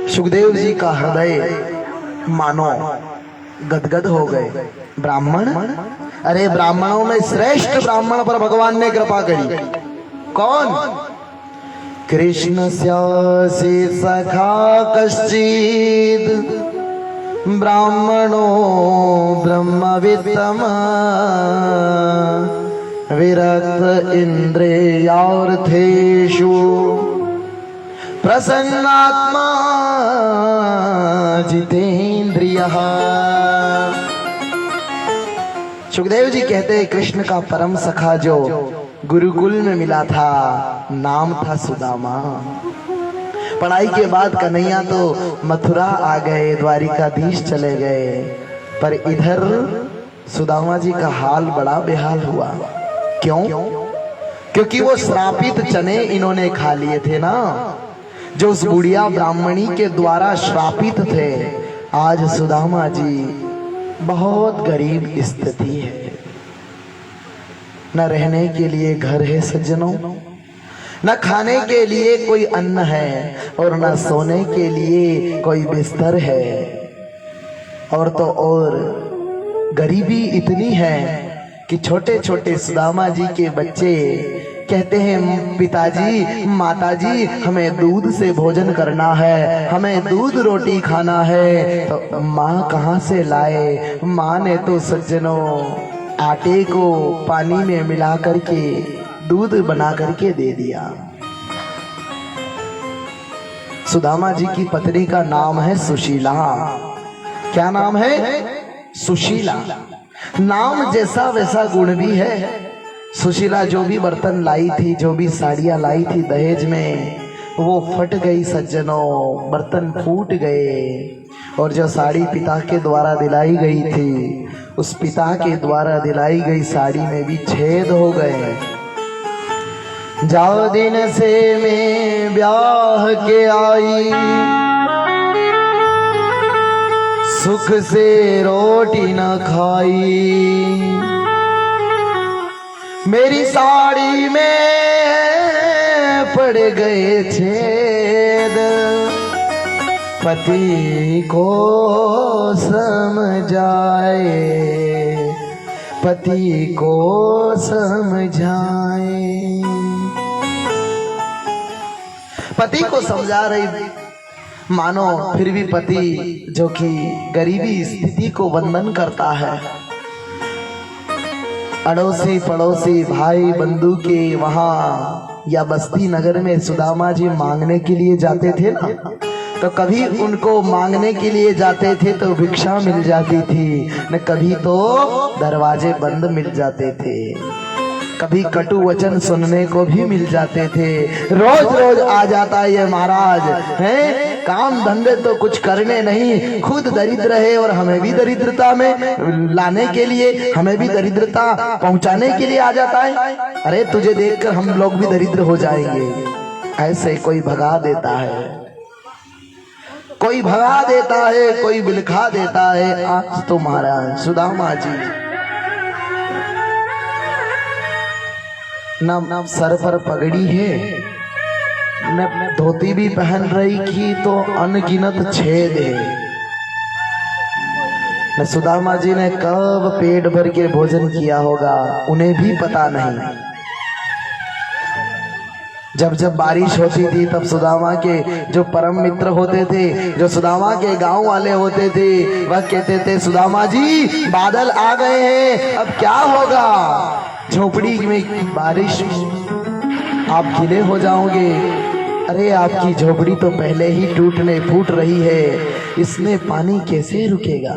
सुखदेव जी का हृदय मानो गदगद हो गए। ब्राह्मण, अरे ब्राह्मणों में श्रेष्ठ ब्राह्मण पर भगवान ने कृपा करी। कौन? कृष्ण स्यासी सखा कश्चिद ब्राह्मणो ब्रह्मवित्तम विरक्त इंद्रियार्थेषु प्रसन्नात्मा जितेन्द्रियः। सुखदेव जी कहते हैं कृष्ण का परम सखा जो गुरुकुल में मिला था, नाम था सुदामा। पढ़ाई के बाद कन्हैया तो मथुरा आ गए, द्वारिकाधीश चले गए, पर इधर सुदामा जी का हाल बड़ा बेहाल हुआ। क्यों? क्योंकि वो श्रापित चने इन्होंने खा लिए थे ना, जो उस बुढ़िया ब्राह्मणी के द्वारा श्रापित थे। आज सुदामा जी बहुत गरीब स्थिति है, न रहने के लिए घर है सज्जनों, न खाने के लिए कोई अन्न है, और न सोने के लिए कोई बिस्तर है। और तो और गरीबी इतनी है कि छोटे छोटे सुदामा जी के बच्चे कहते हैं पिताजी माताजी हमें दूध से भोजन करना है, हमें दूध रोटी खाना है। तो माँ कहाँ से लाए? माँ ने तो सज्जनों आटे को पानी में मिला करके दूध बना करके दे दिया। सुदामा जी की पत्नी का नाम है सुशीला। क्या नाम है? सुशीला। नाम जैसा वैसा गुण भी है। सुशीला जो भी बर्तन लाई थी, जो भी साड़ियां लाई थी दहेज में, वो फट गई सज्जनों, बर्तन फूट गए। और जो साड़ी पिता के द्वारा दिलाई गई थी, उस पिता के द्वारा दिलाई गई साड़ी में भी छेद हो गए। जाओ दिन से मैं ब्याह के आई, सुख से रोटी न खाई, मेरी साड़ी में पड़ गए छेद, पति को समझाए, पति को समझाए। पति को समझा रही मानो, फिर भी पति जो कि गरीबी स्थिति को वंदन करता है। अड़ोसी पड़ोसी भाई बंधु के वहां या बस्ती नगर में सुदामा जी मांगने के लिए जाते थे ना, तो कभी उनको मांगने के लिए जाते थे तो भिक्षा मिल जाती थी, न कभी तो दरवाजे बंद मिल जाते थे, कभी कटु वचन सुनने को भी मिल जाते थे। रोज रोज आ जाता ये महाराज है, काम धंधे तो कुछ करने नहीं, खुद दरिद्र है और हमें भी दरिद्रता में लाने के लिए, हमें भी दरिद्रता पहुंचाने के लिए आ जाता है। अरे तुझे देखकर हम लोग भी दरिद्र हो जाएंगे। ऐसे कोई भगा देता है, कोई भगा देता है, कोई बिलखा देता है। आज तो महाराज सुदामा जी न सर पर पगड़ी है, न धोती भी पहन रही थी तो अनगिनत छेद है। न सुदामा जी ने कब पेट भर के भोजन किया होगा उन्हें भी पता नहीं। जब जब बारिश होती थी तब सुदामा के जो परम मित्र होते थे, जो सुदामा के गांव वाले होते थे, वह कहते थे सुदामा जी बादल आ गए हैं, अब क्या होगा? झोपड़ी में बारिश आप गीले हो जाओगे। अरे आपकी झोपड़ी तो पहले ही टूटने फूट रही है, इसमें पानी कैसे रुकेगा?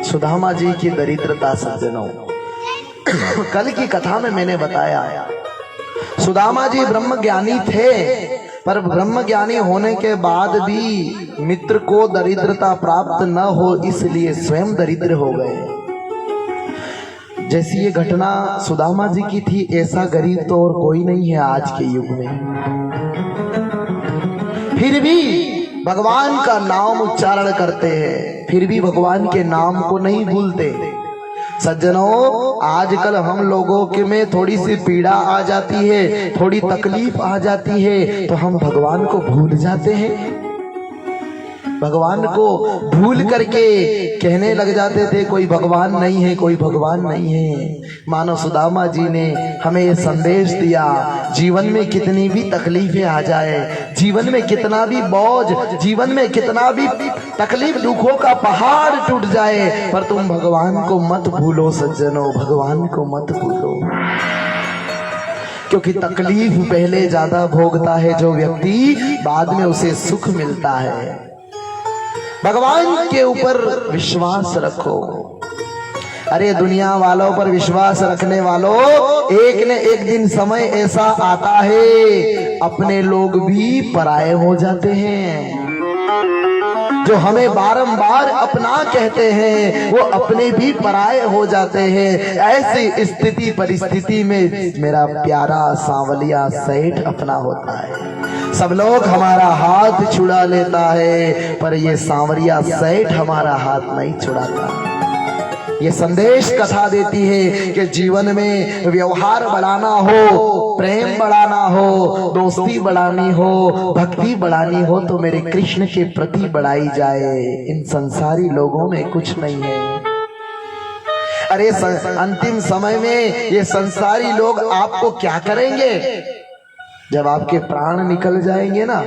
सुदामा जी की दरिद्रता सज्जनों, कल की कथा में मैंने बताया सुदामा जी ब्रह्मज्ञानी थे, पर ब्रह्मज्ञानी होने के बाद भी मित्र को दरिद्रता प्राप्त न हो इसलिए स्वयं दरिद्र हो गए। जैसी ये घटना सुदामा जी की थी, ऐसा गरीब तो और कोई नहीं है आज के युग में। फिर भी भगवान का नाम उच्चारण करते हैं, फिर भी भगवान के नाम को नहीं भूलते। सज्जनों, आजकल हम लोगों के में थोड़ी सी पीड़ा आ जाती है, थोड़ी तकलीफ आ जाती है, तो हम भगवान को भूल जाते हैं। भगवान को भूल करके कहने लग जाते थे कोई भगवान नहीं है, कोई भगवान नहीं है। मानो सुदामा जी ने हमें ये संदेश दिया, जीवन में कितनी भी तकलीफें आ जाए, जीवन में कितना भी बोझ, जीवन में कितना भी तकलीफ दुखों का पहाड़ टूट जाए, पर तुम भगवान को मत भूलो सज्जनों, भगवान को मत भूलो। क्योंकि तकलीफ पहले ज्यादा भोगता है जो व्यक्ति, बाद में उसे सुख मिलता है। भगवान के ऊपर विश्वास रखो। अरे दुनिया वालों पर विश्वास रखने वालों, एक न एक दिन समय ऐसा आता है अपने लोग भी पराये हो जाते हैं। जो हमें बारंबार अपना कहते हैं वो अपने भी पराये हो जाते हैं। ऐसी स्थिति परिस्थिति में मेरा प्यारा सांवलिया सेठ अपना होता है। सब लोग हमारा हाथ छुड़ा लेता है, पर ये सांवरिया सेठ हमारा हाथ नहीं छुड़ाता। ये संदेश कथा देती है कि जीवन में व्यवहार बढ़ाना हो, प्रेम बढ़ाना हो, दोस्ती बढ़ानी हो, भक्ति बढ़ानी हो, तो मेरे कृष्ण के प्रति बढ़ाई जाए। इन संसारी लोगों में कुछ नहीं है। अरे अंतिम समय में ये संसारी लोग आपको क्या करेंगे? जब आपके प्राण निकल जाएंगे ना,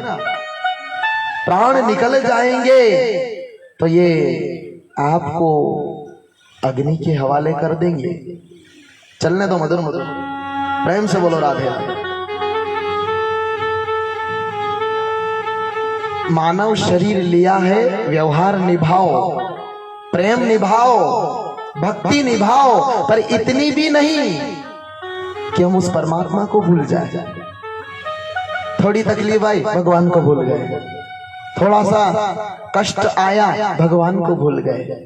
प्राण निकल जाएंगे, तो ये आपको अग्नि के हवाले कर देंगे। चलने दो मधुर मधुर, प्रेम से बोलो राधे राधे। मानव शरीर लिया है, व्यवहार निभाओ, प्रेम निभाओ, भक्ति निभाओ, पर इतनी भी नहीं कि हम उस परमात्मा को भूल जाए। थोड़ी तकलीफ आई, भगवान को भूल गए। थोड़ा सा कष्ट आया, भगवान को भूल गए।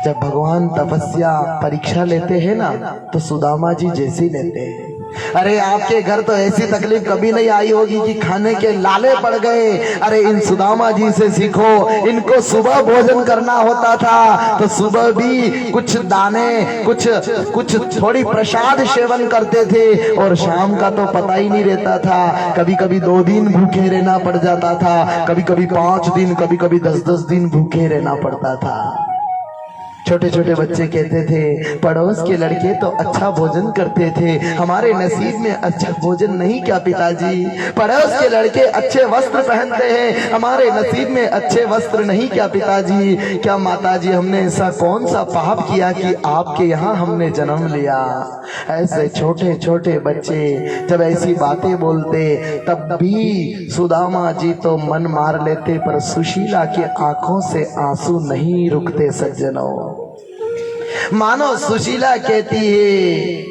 जब भगवान तपस्या परीक्षा लेते हैं ना, तो सुदामा जी जैसी लेते हैं। अरे आपके घर तो ऐसी तकलीफ कभी नहीं आई होगी कि खाने के लाले पड़ गए। अरे इन सुदामा जी से सीखो। इनको सुबह भोजन करना होता था तो सुबह भी कुछ दाने, कुछ थोड़ी प्रसाद सेवन करते थे, और शाम का तो पता ही नहीं रहता था। कभी कभी 2 दिन भूखे रहना पड़ जाता था, कभी कभी 5 दिन, कभी कभी 10-10 दिन भूखे रहना पड़ता था। छोटे छोटे बच्चे कहते थे पड़ोस के लड़के तो अच्छा भोजन करते थे, हमारे नसीब में अच्छा भोजन नहीं क्या पिताजी? पड़ोस के लड़के अच्छे वस्त्र पहनते हैं, हमारे नसीब में अच्छे वस्त्र नहीं क्या पिताजी? क्या माताजी, हमने ऐसा कौन सा पाप किया कि आपके यहाँ हमने जन्म लिया? ऐसे छोटे छोटे बच्चे जब ऐसी बातें बोलते, तब भी सुदामा जी तो मन मार लेते, पर सुशीला की आंखों से आंसू नहीं रुकते सज्जनों। मानो सुशीला कहती है,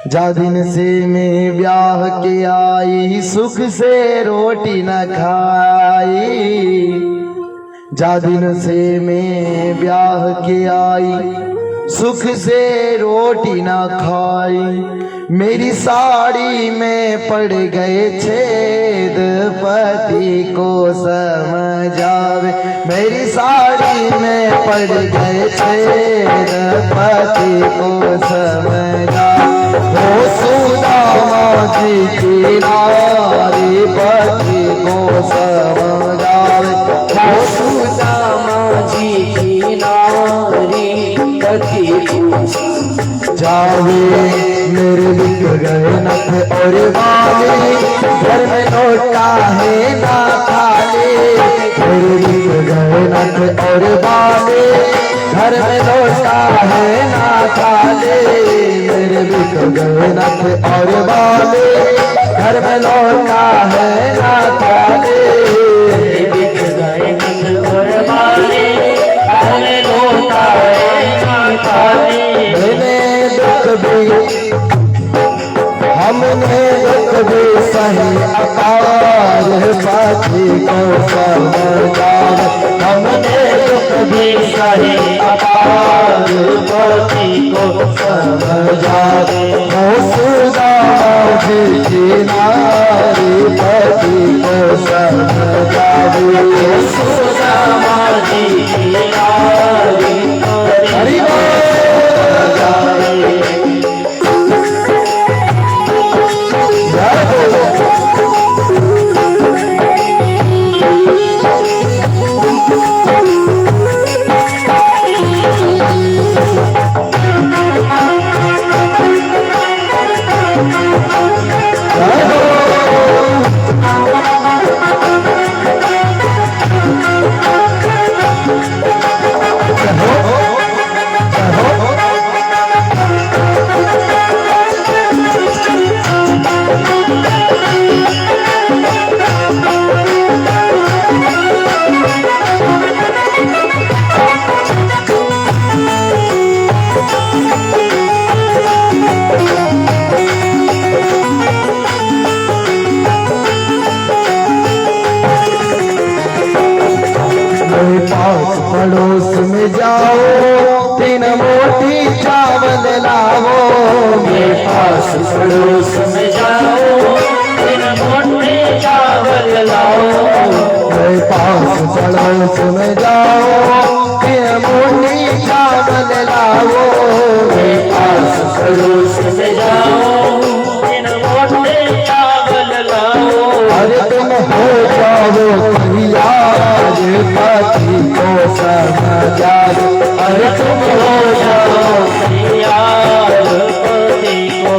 जा दिन से मैं ब्याह के आई, सुख से रोटी न खाई। जा दिन से मैं ब्याह के आई, सुख से रोटी न खाई। मेरी साड़ी में पड़ गए छेद, पति को समझ आवे। मेरी साड़ी में पड़ गए छेद, पति को समझ आवे। हो सुदामा जी की नारी, पति को समझ आवे। हो सुदामा जी की नारी, पति को जावे। मेरे बिक गए नथ और बाले, घर में लौटा है ना खाले। मेरे बिक गए नथ और बाले, घर में लौटा है ना खाले। मेरे बिक गए नथ और बाले, घर में लौटा है ना खाले। मेरे बिक गए नथ और बाले, घर में लौटा है ना खाले। मैंने दुख भी, हमने दुख भी सही अपार, पति को समझावे। हमने दुख भी सही अपार, पति को समझावे। हो सुदामा जी की नारी, पति को समझावे। हो सुदामा जी की नारी, पड़ोस में जाओ, इन मोटे चावल लाओ। मेरे पास पड़ोस में जाओ, ये मोटी चावल लाओ। मेरे पास पड़ोस में जाओ, इन मोटे चावल लाओ। अरे तुम हो जाओ तैयार, पति को समझा दो। अरे तुम हो जाओ तैयार, पति को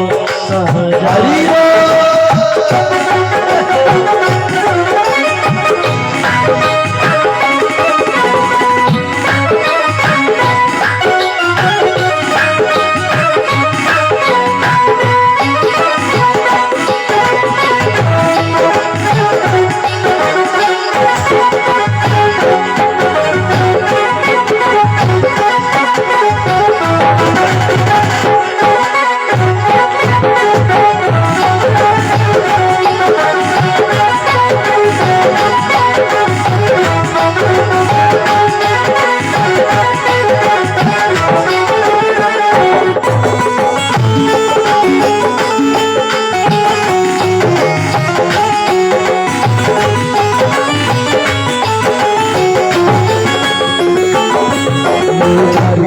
समझा दो।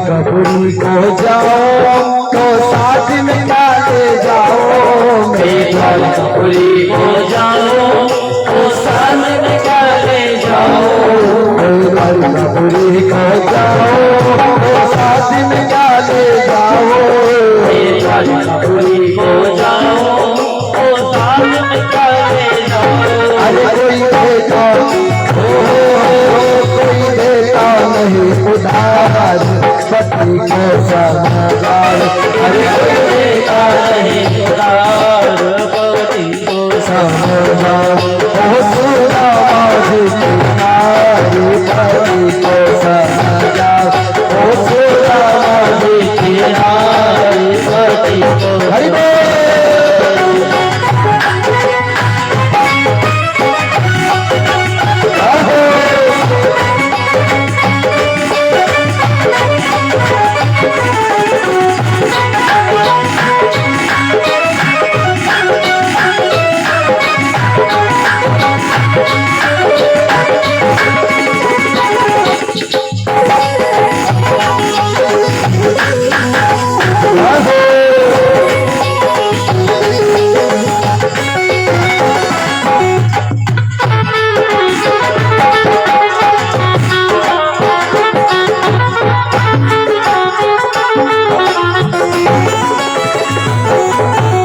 कपूरी को जाओ तो साथ में ले जाओ। मेघाल कपूरी को जाओ तो साथ में ले जाओ। मेघाल कपूरी को जाओ तो साथ में ले जाओ। मेघाल कपूरी को जाओ तो साथ में ले जाओ। अरे कोई देता कोई देता नहीं उधार, पति को समझा। अरे कोई देता नहीं उधार, पति को समझा। ओ सुदामा जी तुम्हारी पति को समझा। ओ सुदामा जी तुम्हारी पति को हरि बोल।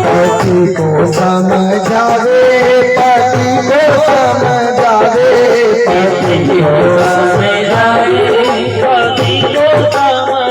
पति को समझावे, पति को समझावे, पति को समझावे, पति को समझावे।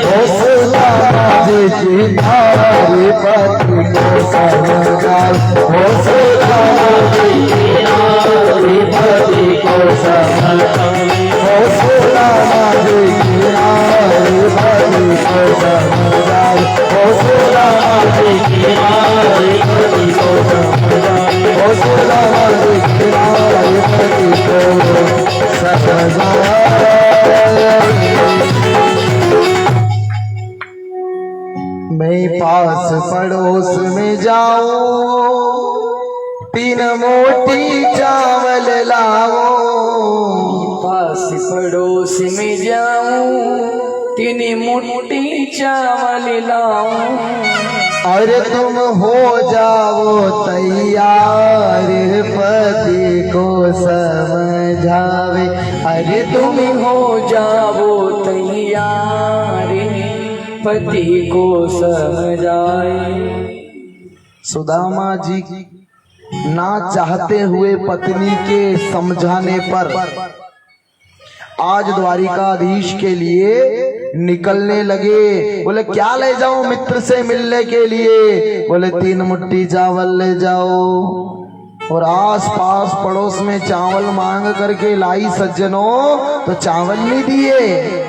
ओ सुदामा जी तुम्हारी पति को समझावे। ओ सुदामा जी तुम्हारी पति को समझावे। ओ सुदामा जी तुम्हारी पति को समझावे। ओ सुदामा जी तुम्हारी पति को समझावे। ओ सुदामा जी तुम्हारी पति को समझावे। मैं पास पड़ोस में जाऊं, 3 मोटी चावल लाओ। पास पड़ोस में जाऊं, 3 मोटी चावल लाऊं। अरे तुम हो जाओ तैयार, पति को समझावे। अरे तुम हो जाओ तैयार, पति को समझाए। सुदामा जी ना चाहते हुए पत्नी के समझाने पर आज द्वारिकाधीश के लिए निकलने लगे। बोले क्या ले जाऊं मित्र से मिलने के लिए? बोले 3 मुट्ठी चावल ले जाओ। और आस पास पड़ोस में चावल मांग करके लाई सज्जनों, तो चावल नहीं दिए।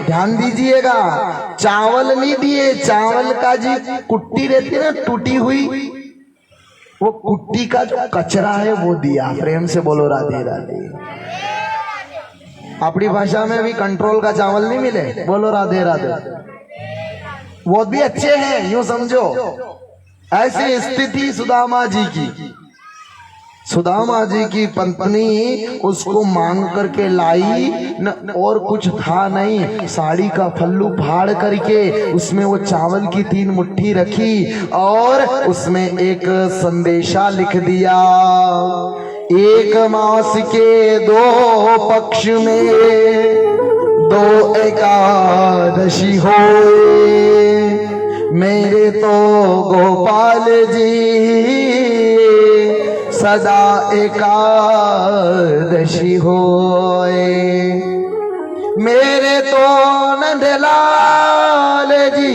ध्यान दीजिएगा, चावल नहीं दिए। चावल का जी कुट्टी रहती है ना टूटी हुई, वो कुट्टी का जो कचरा है वो दिया। प्रेम से बोलो राधे राधे। अपनी भाषा में भी कंट्रोल का चावल नहीं मिले, बोलो राधे राधे। वो भी अच्छे हैं, यूं समझो। ऐसी स्थिति सुदामा जी की। सुदामा जी की पत्नी उसको मांग करके लाई न, और कुछ था नहीं, साड़ी का पल्लू फाड़ करके उसमें वो चावल की 3 मुट्ठी रखी और उसमें एक संदेशा लिख दिया। 1 मास के 2 पक्ष में 2 एकादशी होए, मेरे तो गोपाल जी सदा एकादशी होए, मेरे तो नंदलाल जी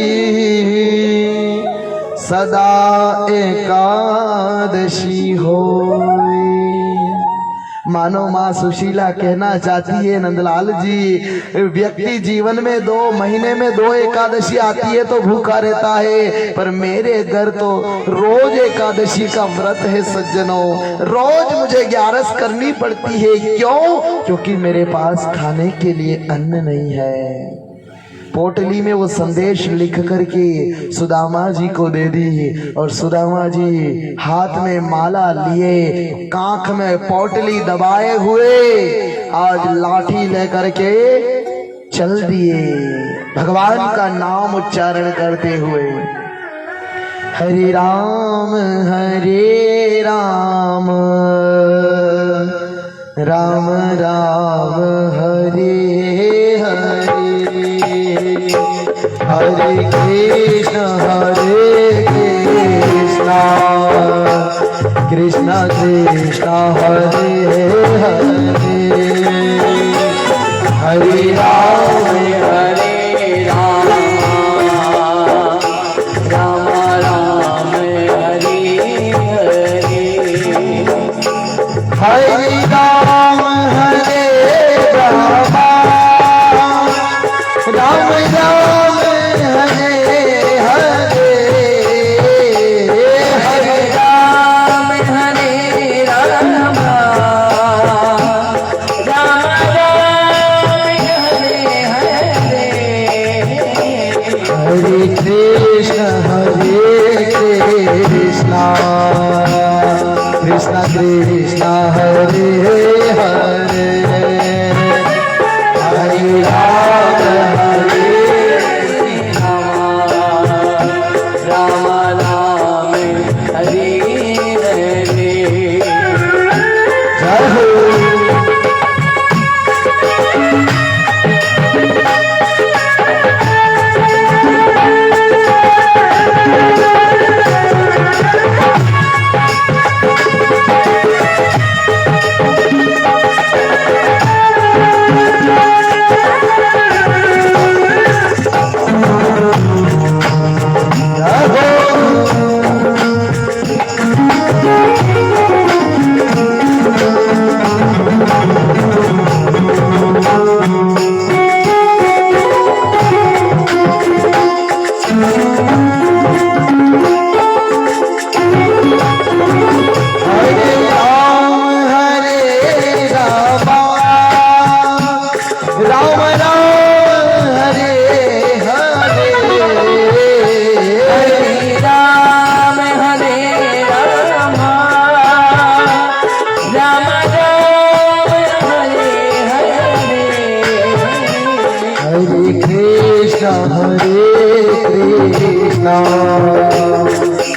सदा एकादशी होए। मानो माँ सुशीला कहना चाहती है, नंदलाल जी, व्यक्ति जीवन में 2 महीने में 2 एकादशी आती है तो भूखा रहता है, पर मेरे घर तो रोज एकादशी का व्रत है सज्जनों। रोज मुझे 11 करनी पड़ती है। क्यों? क्योंकि मेरे पास खाने के लिए अन्न नहीं है। पोटली में वो संदेश लिख करके सुदामा जी को दे दी और सुदामा जी हाथ में माला लिए, कांख में पोटली दबाए हुए आज लाठी लेकर के चल दिए, भगवान का नाम उच्चारण करते हुए। हरे राम राम राम हरे हरे, हरे कृष्ण कृष्ण कृष्ण हरे हरे, हरे राम राम राम हरे हरे, हरे राम हरे राम राम राम हरे हरे, हरे राम हरे राम राम राम हरे हरे, हरे कृष्ण कृष्ण कृष्ण हरे हरे, हरे राम राम राम हरे हरे। जय हो।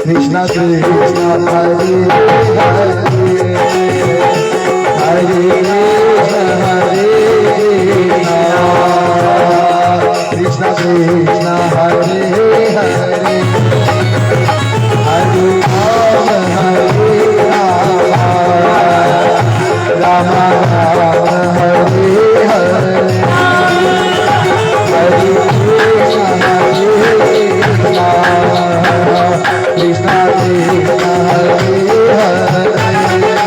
कृष्ण कृष्ण हरे हरे, हरे कृष्ण कृष्ण हरे हरे, हरे राम राम हरे हरे, हरे कृष्ण कृष्ण कृष्ण हरे हरे,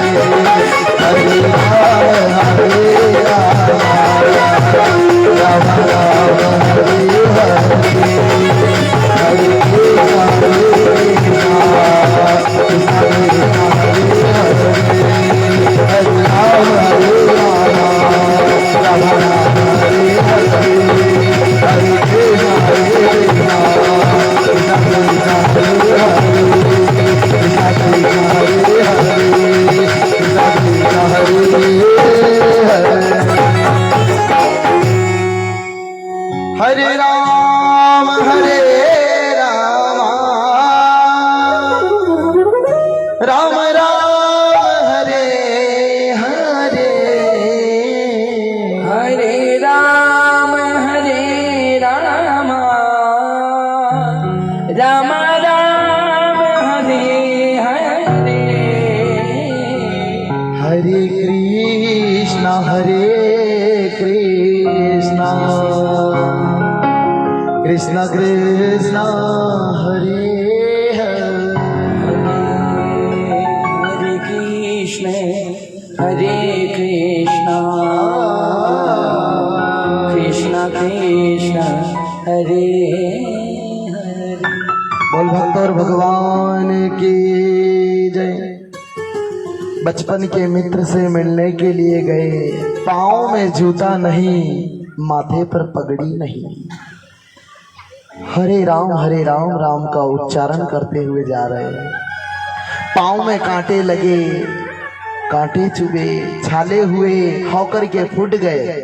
हरे राम राम हरे हरे, हरे कृष्ण कृष्ण कृष्ण हरे हरे, हरे कृष्ण हरे कृष्ण, कृष्ण कृष्ण हरे हरे। बोल भक्त और भगवान की जय। बचपन के मित्र से मिलने के लिए गए, पाँव में जूता नहीं, माथे पर पगड़ी नहीं। हरे राम राम का उच्चारण करते हुए जा रहे हैं। पाँव में कांटे लगे, कांटे चुभे, छाले हुए होकर के फूट गए,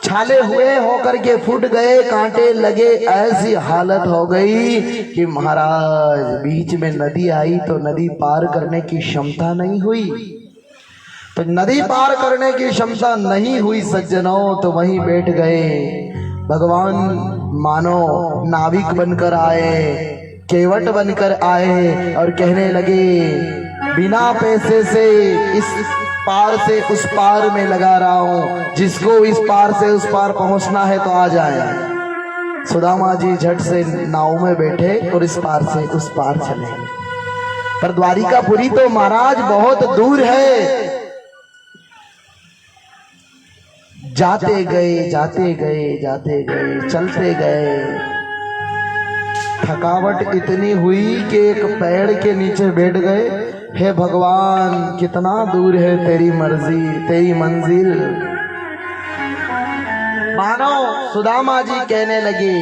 छाले हुए होकर के फूट गए, कांटे लगे। ऐसी हालत हो गई कि महाराज बीच में नदी आई तो नदी पार करने की क्षमता नहीं हुई। तो नदी पार करने की क्षमता नहीं हुई सज्जनों, तो वहीं बैठ गए। भगवान मानो नाविक बनकर आए, केवट बनकर आए और कहने लगे बिना पैसे से इस पार से उस पार में लगा रहा हूं, जिसको इस पार से उस पार पहुंचना है तो आ जाए। सुदामा जी झट से नाव में बैठे और इस पार से उस पार चले। पर द्वारिकापुरी तो महाराज बहुत दूर है। जाते गए जाते गए जाते गए, चलते गए। थकावट इतनी हुई कि एक पेड़ के नीचे बैठ गए। हे भगवान कितना दूर है तेरी मर्जी, तेरी मंजिल। मानो सुदामा जी कहने लगे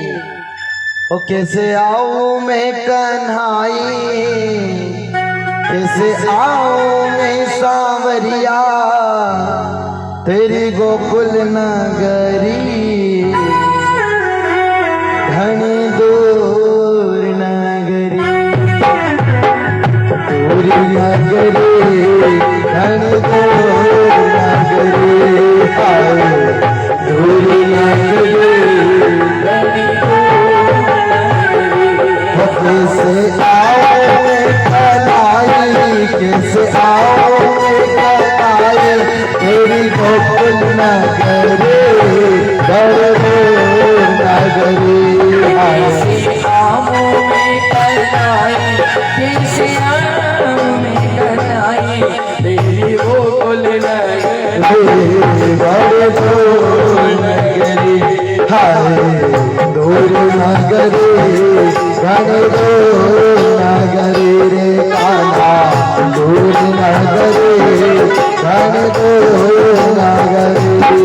ओ कैसे आऊं मैं कन्हाई, कैसे आऊं मैं सांवरिया, तेरी गोकुल नगरी घनी दूर नगरी, दूर नगरी घनी दूर नगरी, दूर नगरी घनी दूर नगरी। कैसे आओ कन्हाई, कैसे आओ कन्हाई, तेरी गोकुल नगरी दूर नगरी। कैसे आऊं मैं कन्हाई, कैसे आऊं मैं कन्हाई, तेरी गोकुल नगरी दूर नगरी, हाय दूर नगरी घनी दूर नगरी रे कान्हा, दूर नगरी घनी दूर नगरी।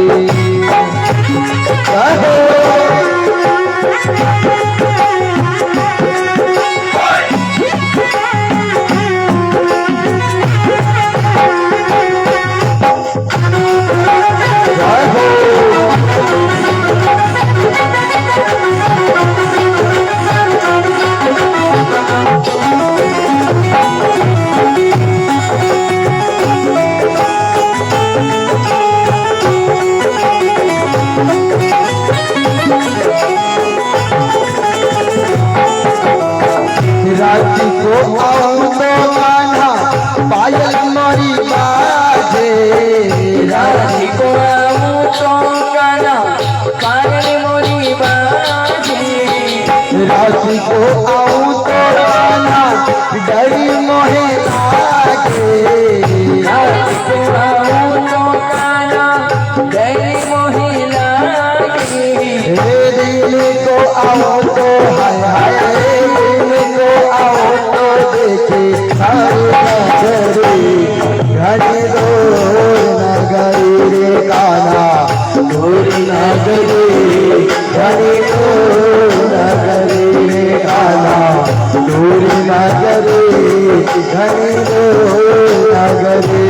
राती को आऊं तो कान्हा पायल मोरी बाजे, राधी को आऊं तो कान्हा पायल मोरी बाजे, राती को आऊं तो कान्हा डरी मोहे लागे, राधी को आऊं तो कान्हा डरी मोहे लागे, दिन को आओ तो हाय हाय, दिन को आओ तो देखे सारी नगरी घनी दूर नगरी रे कान्हा, दूर नगरी घनी दूर नगरी रे कान्हा, दूर नगरी घनी दूर नगरी।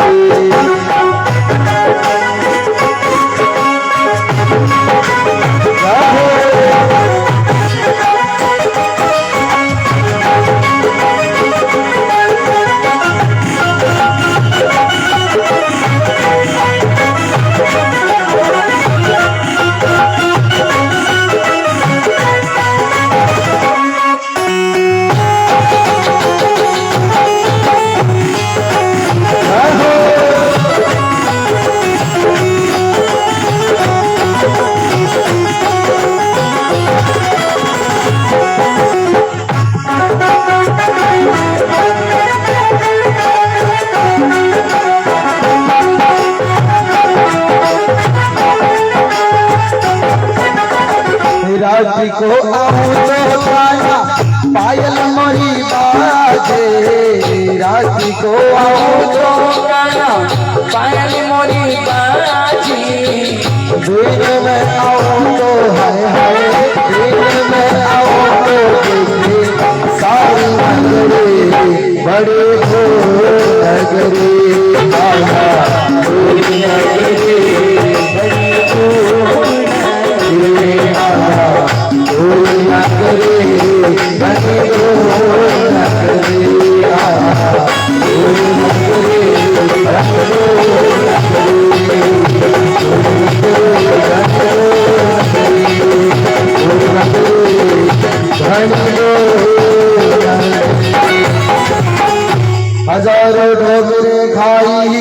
हाथी को आओ चौकाना पायल मोरी बाजी दिन में आओ तो हाय दिन में आओ तो देखे सारी नगरी बड़े नगरी हजारों ठोकरें खाई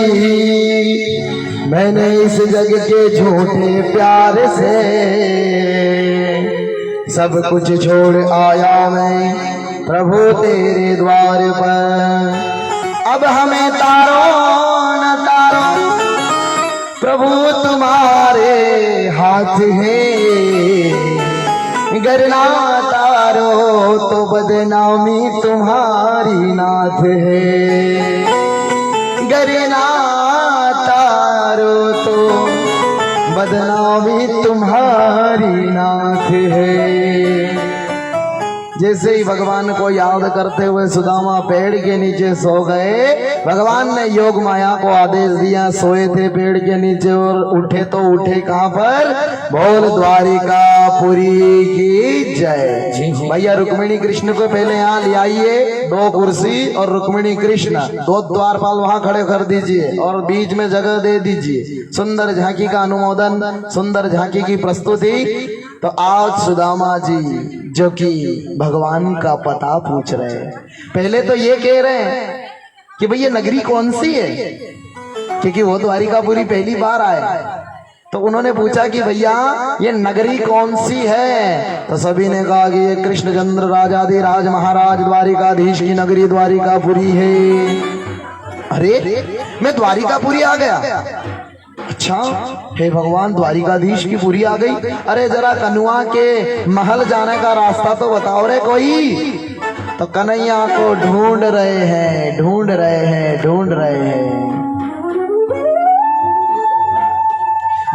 मैंने इस जग के झूठे प्यार से, सब कुछ छोड़ आया मैं प्रभु तेरे द्वार पर। अब हमें तारो न तारो प्रभु तुम्हारे हाथ है, गर ना तारो तो बदनामी तुम्हारी नाथ है, गर ना तारो तो बदनामी तुम्हारी नाथ है। जैसे ही भगवान को याद करते हुए सुदामा पेड़ के नीचे सो गए, भगवान ने योग माया को आदेश दिया, सोए थे पेड़ के नीचे और उठे तो उठे कहाँ पर, बोल द्वारिकापुरी की जय। भैया रुक्मिणी कृष्ण को पहले यहाँ ले आइए, 2 कुर्सी और रुक्मिणी कृष्ण 2 द्वारपाल वहाँ खड़े कर दीजिए और बीच में जगह दे दीजिए। सुंदर झांकी का अनुमोदन, सुंदर झांकी की प्रस्तुति। तो आज सुदामा जी जो कि भगवान का पता पूछ रहे हैं, पहले तो ये कह रहे हैं कि भैया नगरी कौन सी है, क्योंकि वो द्वारिकापुरी पहली बार आए। तो उन्होंने पूछा कि भैया ये नगरी कौन सी है, तो सभी ने कहा कि ये कृष्णचंद्र राजाधिराज महाराज द्वारिकाधीश की नगरी द्वारिकापुरी है। अरे मैं द्वारिकापुरी आ गया, अच्छा हे भगवान द्वारिकाधीश की पुरी आ गई। अरे जरा कन्वा के महल जाने का रास्ता तो बताओ रे कोई। तो कन्हैया को ढूंढ रहे हैं, ढूंढ रहे हैं, ढूंढ रहे हैं।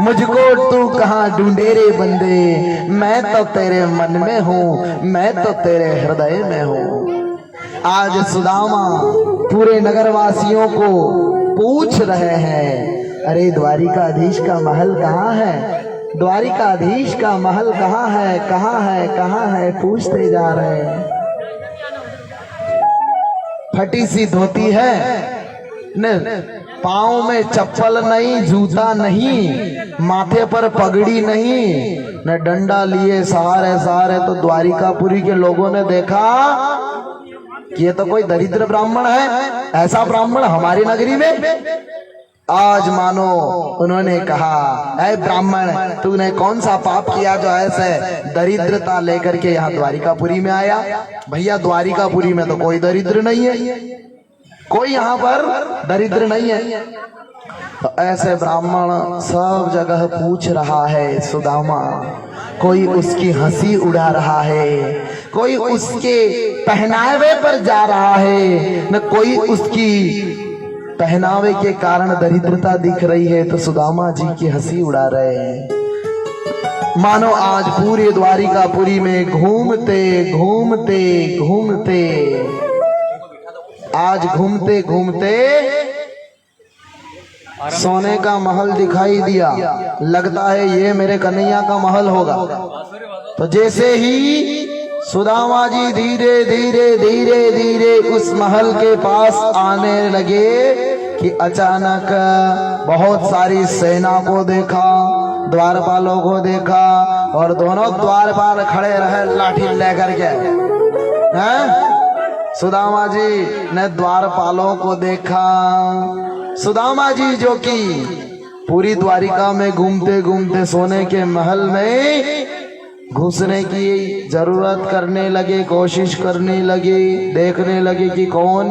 मुझको तू कहाँ ढूंढे रे बंदे, मैं तो तेरे मन में हूँ, मैं तो तेरे हृदय में हूँ। आज सुदामा पूरे नगरवासियों को पूछ रहे हैं, अरे द्वारिकाधीश का महल कहाँ है, द्वारिकाधीश का महल कहाँ है, कहाँ है, कहाँ है, पूछते जा रहे हैं। फटी सी धोती है न, पाँव में चप्पल नहीं, जूता नहीं, माथे पर पगड़ी नहीं, न डंडा लिए सहारे सहारे। तो द्वारिकापुरी के लोगों ने देखा कि ये तो कोई दरिद्र ब्राह्मण है, ऐसा ब्राह्मण हमारी नगरी में। आज मानो उन्होंने कहा, ऐ ब्राह्मण तूने कौन सा पाप किया जो ऐसे दरिद्रता लेकर के यहाँ द्वारिकापुरी में आया। भैया द्वारिकापुरी में तो कोई दरिद्र नहीं है, कोई यहाँ पर दरिद्र नहीं है। तो ऐसे ब्राह्मण सब जगह पूछ रहा है सुदामा, कोई उसकी हंसी उड़ा रहा है, कोई उसके पहनावे पर जा रहा है, न कोई उसकी पहनावे के कारण दरिद्रता दिख रही है। तो सुदामा जी की हंसी उड़ा रहे हैं। मानो आज पूरे द्वारिकापुरी में घूमते घूमते घूमते, आज घूमते घूमते सोने का महल दिखाई दिया, लगता है ये मेरे कन्हैया का महल होगा। तो जैसे ही सुदामा जी धीरे धीरे धीरे धीरे उस महल के पास आने लगे कि अचानक बहुत सारी सेना को देखा, द्वारपालों को देखा, और दोनों द्वारपाल खड़े रहे लाठी लेकर के। हैं? सुदामा जी ने द्वारपालों को देखा। सुदामा जी जो कि पूरी द्वारिका में घूमते घूमते सोने के महल में घुसने की जरूरत करने लगे, कोशिश करने लगे, देखने लगे कि कौन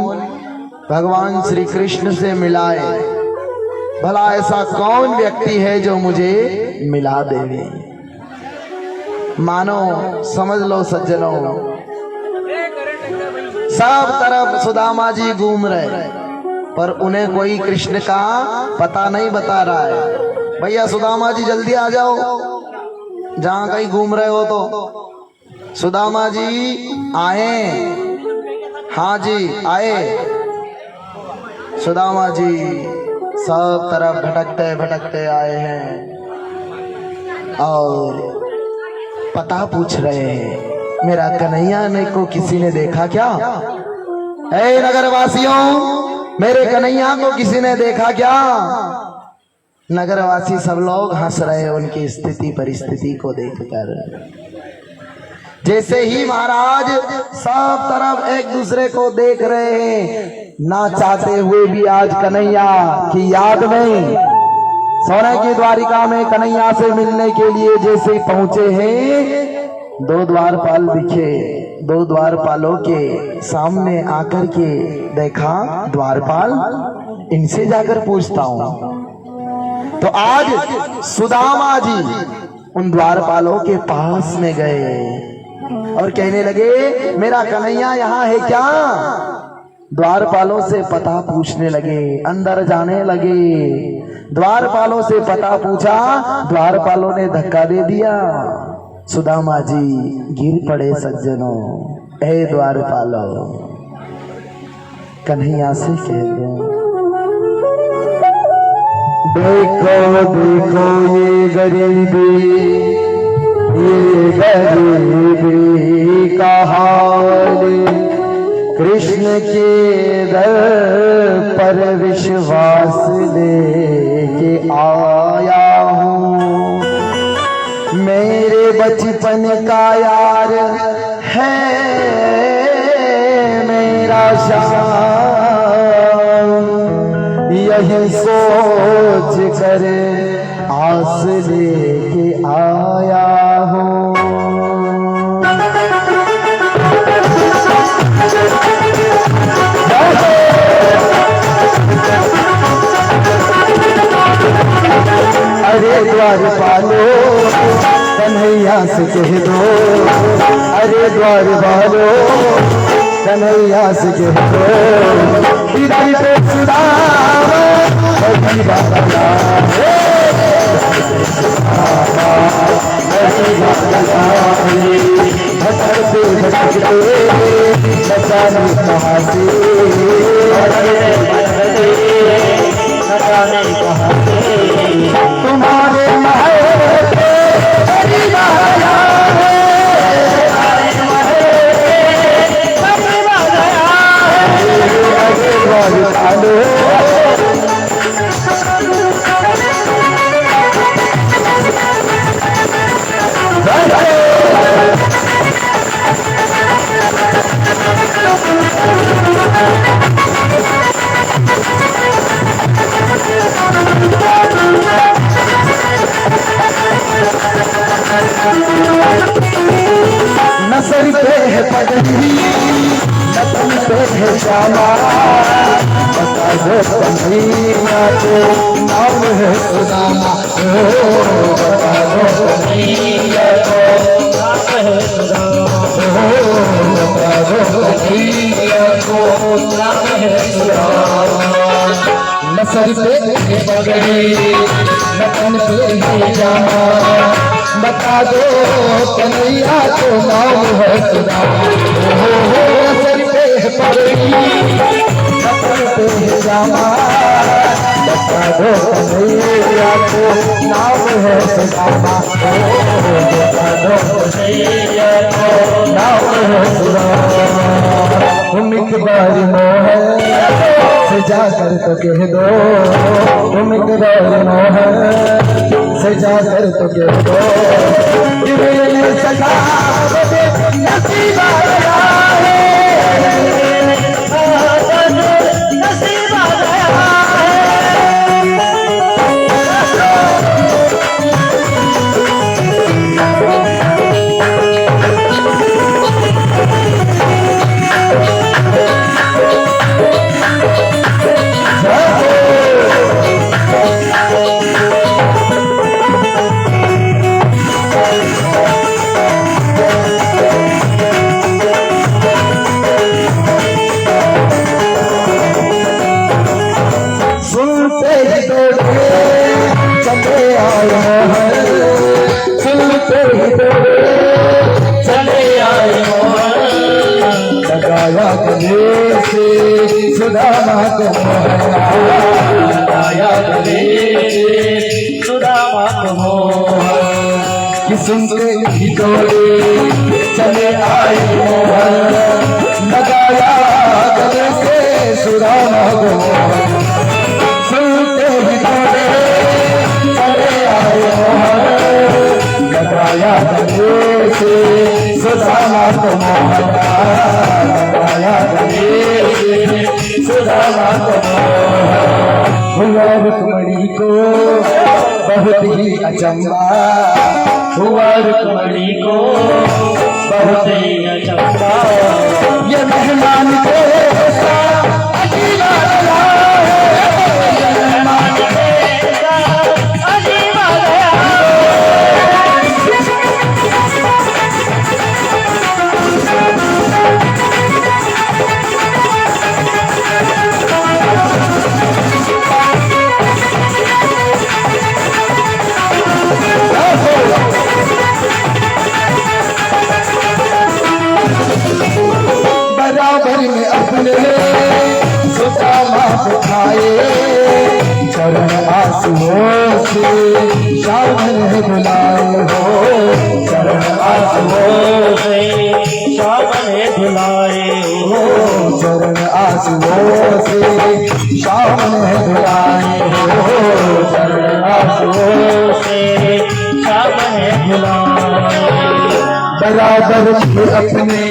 भगवान श्री कृष्ण से मिलाए, भला ऐसा कौन व्यक्ति है जो मुझे मिला देवे। मानो समझ लो सज्जनों, सब तरफ सुदामा जी घूम रहे, पर उन्हें कोई कृष्ण का पता नहीं बता रहा है। भैया सुदामा जी जल्दी आ जाओ, जहां कहीं घूम रहे हो तो। सुदामा जी आए, हाँ जी आए। सुदामा जी सब तरफ भटकते भटकते आए हैं और पता पूछ रहे हैं, मेरा कन्हैया ने को किसी ने देखा क्या? ऐ नगरवासियों, मेरे कन्हैया को किसी ने देखा क्या? नगरवासी सब लोग हंस रहे हैं उनकी स्थिति परिस्थिति को देखकर। जैसे ही महाराज सब तरफ एक दूसरे को देख रहे हैं, ना चाहते हुए भी आज कन्हैया की याद में सोने की द्वारिका में कन्हैया से मिलने के लिए जैसे पहुंचे हैं, दो द्वारपाल दिखे। दो द्वारपालों के सामने आकर के देखा, द्वारपाल इनसे जाकर पूछता हूं। तो आज सुदामा जी उन द्वारपालों के पास में गए और कहने लगे, मेरा कन्हैया यहाँ है क्या? द्वारपालों से पता पूछने लगे, अंदर जाने लगे। द्वारपालों से पता पूछा, द्वारपालों ने धक्का दे दिया। सुदामा जी गिर पड़े सज्जनों। ए द्वारपालों, कन्हैया से कह दो, देखो देखो ये गरीबी का हाल, कृष्ण के दर पर विश्वास लेके आया हूँ। मेरे बचपन का यार है मेरा श्याम, यही सोच कर आस लेके आया हूँ। अरे द्वारपालो कन्हैया से कह दो, अरे द्वारपालो कन्हैया से कह दो, इधर पे सुदामा कभी बाबा भटकते भटकते बचाने कहाँ से, तुम्हारे महल पे करीब आया है, करीब आया है। द्वारपालो नसर पे है पगड़ी, नतन पे है श्यामा, बता दो कन्हैया को नाम है सुदामा, बता दो कन्हैया को नाम है सुदामा, बता दो कन्हैया को नाम है सुदामा। नसर पे है पगड़ी, नतन पे है श्यामा, बता दो कन्हैया को नाम है सुदामा। नसर पे है पगड़ी, नतन पे है श्यामा, बता दो कन्हैया को नाम है सुदामा, बता दो कन्हैया को नाम है सुदामा। तुम एक बार मोह से जाकर तो कह दो, तुम एक बार मोह से जाकर तो कह दो, सका नसीब आया है, नसीब आया दौड़े चले आए मोहन, सुनते ही दौड़े चले आए मोहन, लगाया गले से सुदामा को मोहन, लगाया गले से सुदामा को मोहन, कि सुनते ही दौड़े चले आए मोहन, लगाया गले से सुदामा को मोहन, सुनते ही दौड़े चले आए मोहन, लगाया गले से सुदामा को मोहन, लगाया गले से सुदामा को मोहन। हुआ रुक्मणी को बहुत ही अचंबा, हुआ रुक्मणी को बहुत ही अचंबा, ये मेहमान को ऐसा अजीबा लगा है, ये मेहमान को ऐसा अजीब आ गया। बराबर में अपने सुदामा बिठाए, चरण आंसुओं से शाम ने बुलाए हो, चरण आंसुओं से शाम ने धुलाए हो, चरण आंसुओं से शाम ने बुलाए हो, चरण आंसुओं से शाम ने धुलाए। बराबर में अपने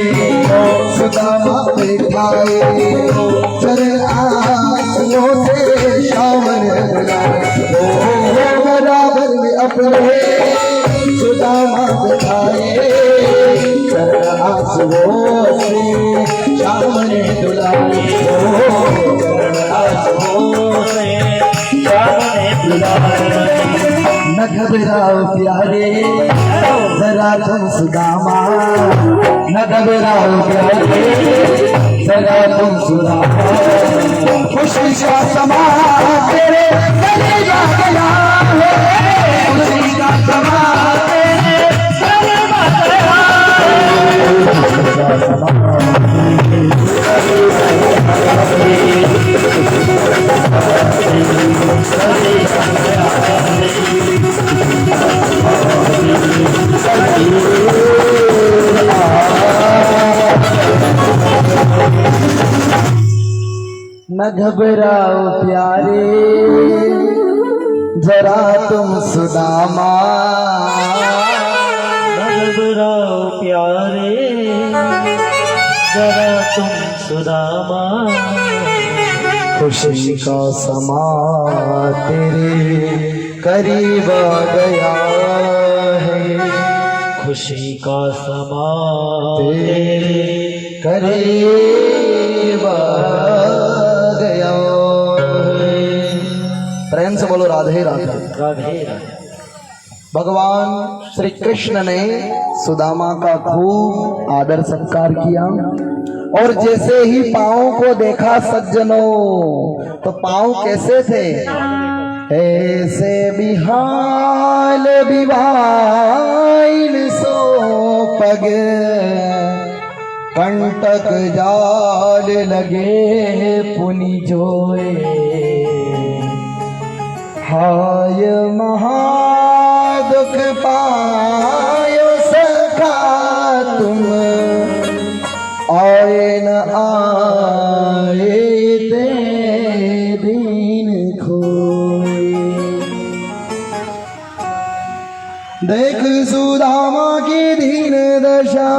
सुदामा बिठाए, चरण आंसुओं से शाम ने बुलाए हो, बराबर में अपने सुदामा बिठाए, चरण आंसुओं से शाम ने बुलाए हो, चरण आंसुओं से शाम ने धुलाए। न घबराओ प्यारे जरा तुम सुदामा, न घबराओ प्यारे जरा तुम सुदामा, खुशी का समा तेरे गले जा गया है, खुशी का समा तेरे गले जा गया है, खुशी का समा न घबराओ प्यारे जरा तुम सुदामा, न घबराओ प्यारे जरा तुम सुदामा, खुशी का समा तेरे करीब आ गया है, खुशी का समा तेरे करीब आ गया है। प्रेम से बोलो राधे राधे। राधे राधे। भगवान श्री कृष्ण ने सुदामा का खूब आदर सत्कार किया, और जैसे ही पाँव को देखा सज्जनों, तो पाँव कैसे थे, ऐसे बिहाल बिवाइल सो पग, कंटक जाल लगे पुनि जोए, हाय महादुख पायो सखा तुम, आए न आए ते दीन खोए। देख सुदामा की दीन दशा,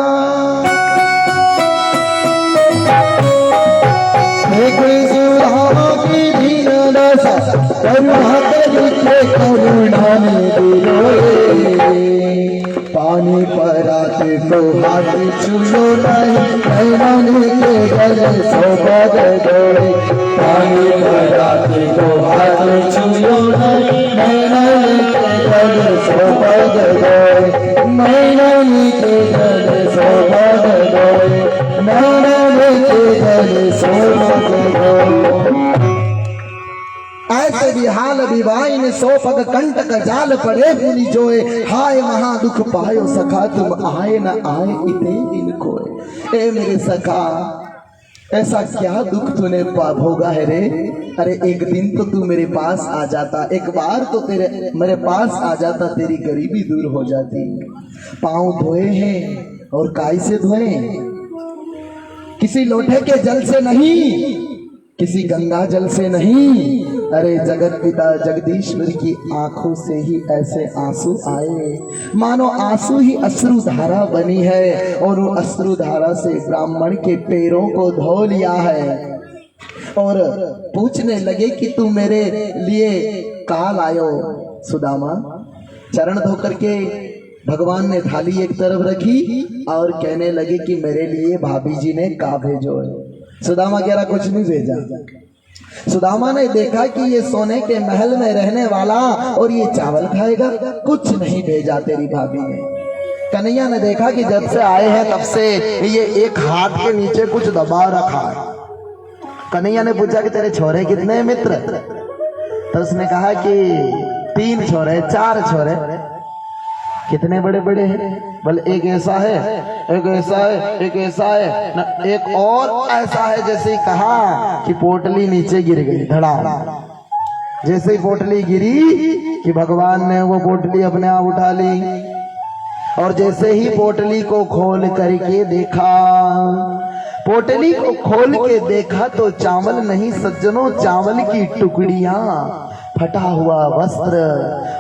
देख सुदामा की दीन दशा, करुणा करके करुणा ने दिलोए, पानी पराते को हाथ छुलो नहीं, मैंने के गले सौभाग गए, पानी पराते को हाथ छुलो नहीं, मैंने के गले सौभाग गए, मैंने के गले सौभाग गए, मैंने के गले सौभाग गए। ऐसे विहाल विवाइन सो पग कंटक जाल पड़े भूली जोए, हाय महा दुख पायो सखा तुम आए न आए इतने दिन कोए। ए मेरे सखा ऐसा क्या दुख तूने भोगा है रे? अरे एक दिन तो तू मेरे पास आ जाता, एक बार तो मेरे पास आ जाता, तेरी गरीबी दूर हो जाती। पांव धोए हैं और काय से धोए? किसी लोटे के जल से नहीं, किसी गंगा जल से नहीं, अरे जगत पिता जगदीश्वर की आंखों से ही ऐसे आंसू आए, मानो आंसू ही अश्रु धारा बनी है, और वो अश्रु धारा से ब्राह्मण के पैरों को धो लिया है। और पूछने लगे कि तू मेरे लिए कहाँ लायो सुदामा? चरण धो करके भगवान ने थाली एक तरफ रखी और कहने लगे कि मेरे लिए भाभी जी ने का भेजो है। सुदामा कह रहा कुछ नहीं भेजा। सुदामा ने देखा कि ये सोने के महल में रहने वाला और ये चावल खाएगा, कुछ नहीं भेजा तेरी भाभी ने। कन्हैया ने देखा कि जब से आए हैं तब से ये एक हाथ के नीचे कुछ दबा रखा है। कन्हैया ने पूछा कि तेरे छोरे कितने हैं मित्र? तो उसने कहा कि 3 छोरे 4 छोरे। कितने बड़े बड़े हैं? बोले एक ऐसा है, एक ऐसा है, एक ऐसा है न, एक और ऐसा है। जैसे ही कहा कि पोटली नीचे गिर गई धड़ा, जैसे ही पोटली गिरी कि भगवान ने वो पोटली अपने आप उठा ली, और जैसे ही पोटली को खोल करके देखा, पोटली को खोल के देखा तो चावल नहीं सज्जनों, चावल की टुकड़ियां, फटा हुआ वस्त्र,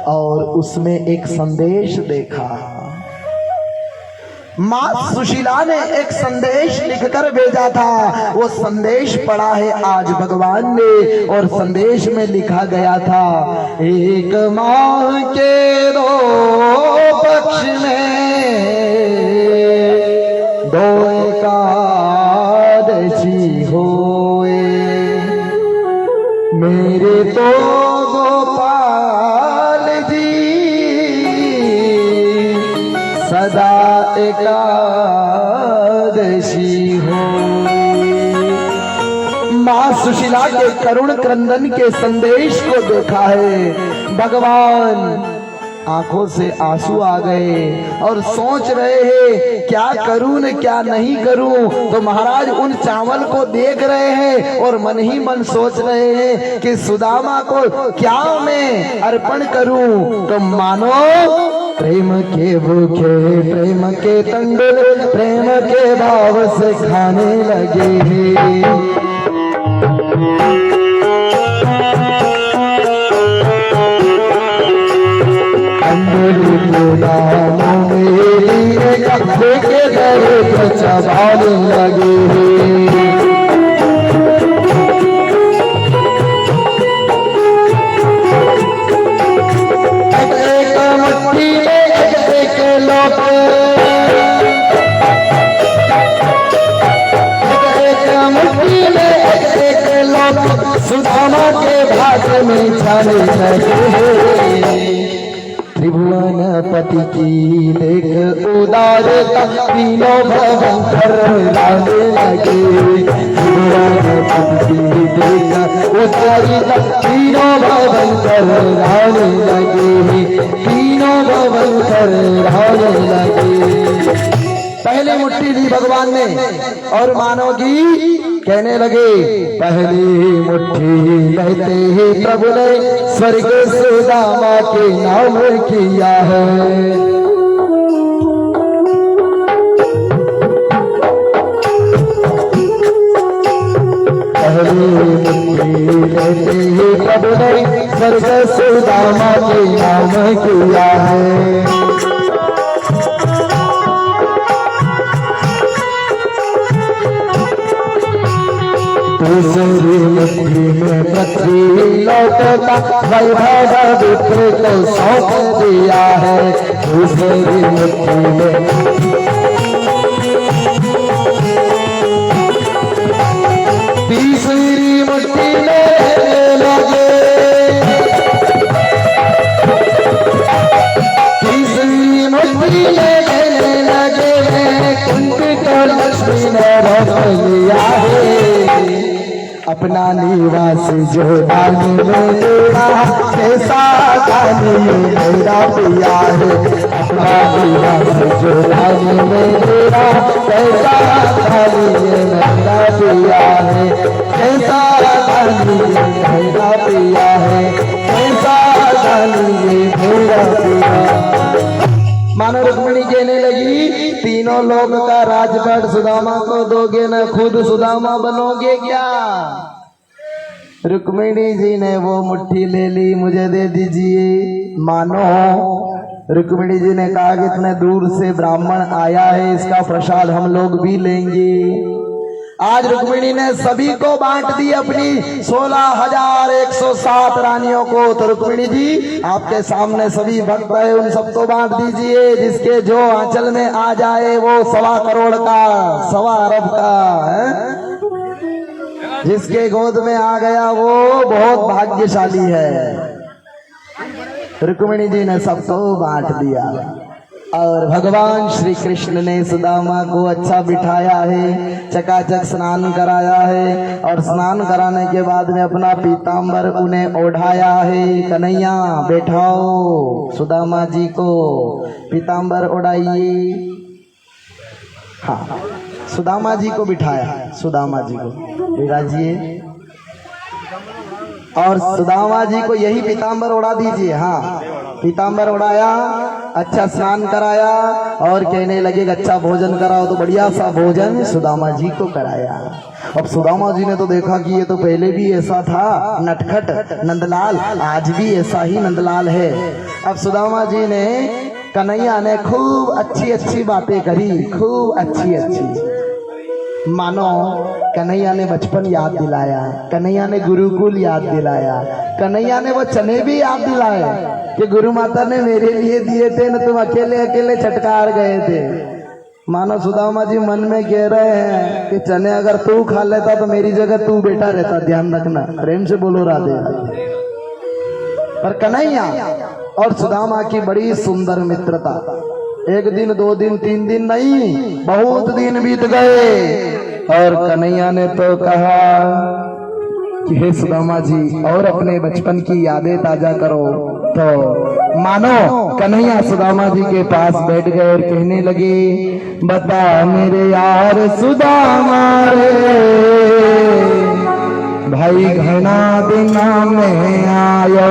और उसमें एक संदेश देखा। मां सुशीला ने एक संदेश लिखकर भेजा था, वो संदेश पढ़ा है आज भगवान ने, और संदेश में लिखा गया था, एक माह के 2 पक्ष में 2 एकादशी होए, मेरे तो गोपाल जी सदा एकादशी हो। मां सुशीला के करुण क्रंदन के संदेश को देखा है भगवान, आंखों से आंसू आ गए और सोच रहे हैं क्या करूं न क्या नहीं करूं। तो महाराज उन चावल को देख रहे हैं और मन ही मन सोच रहे हैं कि सुदामा को क्या मैं अर्पण करूं। तो मानो प्रेम के भूखे, प्रेम के तंडुल, प्रेम के भाव से खाने लगे। के दर्द चबाने लगे, एक मुट्ठी में एक लोट, एक मुट्ठी में एक लोट सुदामा के भाग में जाने लगे। त्रिभुवन पति की देख उदारता, तीनों भयंकर लाने लगे। त्रिभुवन पति की देख उदारता, तीनों भयंकर लाने लगे, तीनों भयंकर लाने लगे। पहली मुट्ठी दी भगवान ने और मानो की कहने लगे, पहली मुट्ठी लेते ही प्रभु ने स्वर्ग सुदामा के नाम किया है। पहली मुट्ठी लेते ही प्रभु ने स्वर्ग सुदामा के नाम किया है। दूसरी मुट्ठी में पृथ्वी लौटता, वैभव विप्र को सौंप दिया है। दूसरी मुट्ठी में तीसरी मुट्ठी में लगे, तीसरी मुट्ठी में लगे, कुंड को लक्ष्मी ने रख लिया है। अपना निवास जो दानी मेरा कैसा दानी मेरा पिया है अपना निवास जो दानी मेरा कैसा दानी मेरा पिया है कैसा दानी मेरा पिया है कैसा दानी मेरा पिया। मानो रुक्मिणी कहने लगी तीनों लोग का राजपाट सुदामा को दोगे न खुद सुदामा बनोगे क्या। रुक्मिणी जी ने वो मुट्ठी ले ली मुझे दे दीजिए। मानो रुक्मिणी जी ने कहा कि इतने दूर से ब्राह्मण आया है इसका प्रसाद हम लोग भी लेंगे। आज रुक्मिणी ने सभी को बांट दी अपनी 16,107 रानियों को। तो रुक्मिणी जी आपके सामने सभी भक्त है उन सबको बांट दीजिए। जिसके जो आंचल में आ जाए वो 1.25 करोड़ का 1.25 अरब का है। जिसके गोद में आ गया वो बहुत भाग्यशाली है। रुक्मिणी जी ने सबको बांट दिया और भगवान श्री कृष्ण ने सुदामा को अच्छा बिठाया है, चकाचक स्नान कराया है और स्नान कराने के बाद में अपना पीताम्बर उन्हें ओढ़ाया है। कन्हैया बैठाओ सुदामा जी को पीताम्बर ओढ़ाइए। हाँ सुदामा जी को बिठाया, सुदामा जी को विराजिए और सुदामा जी को यही पीताम्बर ओढ़ा दीजिए। हाँ पीताम्बर ओढ़ाया, अच्छा स्नान कराया और कहने लगे अच्छा भोजन कराओ। तो बढ़िया सा भोजन सुदामा जी को कराया। अब सुदामा जी ने तो देखा कि ये तो पहले भी ऐसा था नटखट नंदलाल, आज भी ऐसा ही नंदलाल है। अब सुदामा जी ने कन्हैया ने खूब अच्छी अच्छी बातें करी, खूब अच्छी अच्छी। मानो कन्हैया ने बचपन याद दिलाया, कन्हैया ने गुरुकुल याद दिलाया, कन्हैया ने वो चने भी याद दिलाए कि गुरु माता ने मेरे लिए दिए थे न तुम अकेले अकेले चटकार गए थे। मानो सुदामा जी मन में कह रहे हैं कि चने अगर तू खा लेता तो मेरी जगह तू बेटा रहता। ध्यान रखना, प्रेम से बोलो राधे राधे। पर कन्हैया और सुदामा की बड़ी सुंदर मित्रता। एक दिन 2 दिन 3 दिन नहीं बहुत दिन बीत गए और कन्हैया ने तो कहा कि हे सुदामा जी और अपने बचपन की यादें ताजा करो। तो मानो कन्हैया सुदामा जी के पास बैठ गए और कहने लगे बता मेरे यार सुदामा रे भाई घना दिना में आयो।